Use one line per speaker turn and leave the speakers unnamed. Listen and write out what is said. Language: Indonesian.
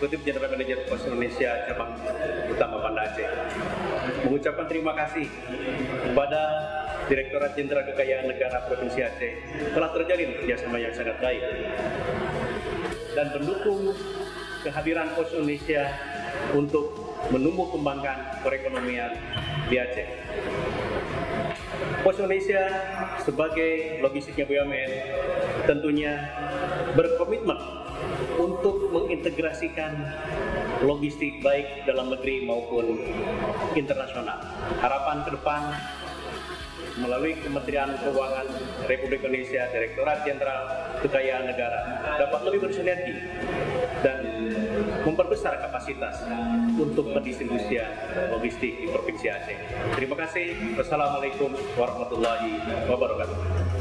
Eksekutif General Manager Pos Indonesia Cabang Utama Banda Aceh, mengucapkan terima kasih kepada Direktorat Jenderal Kekayaan Negara Provinsi Aceh telah terjalin kerjasama yang sangat baik dan mendukung kehadiran Pos Indonesia untuk menumbuh kembangkan perekonomian di Aceh. Pos Indonesia sebagai logistiknya BUMN tentunya berkomitmen untuk mengintegrasikan logistik baik dalam negeri maupun internasional. Harapan ke depan melalui Kementerian Keuangan Republik Indonesia, Direktorat Jenderal Kekayaan Negara dapat lebih bersinergi dan memperbesar kapasitas untuk pendistribusian logistik di Provinsi Aceh. Terima kasih. Wassalamualaikum warahmatullahi wabarakatuh.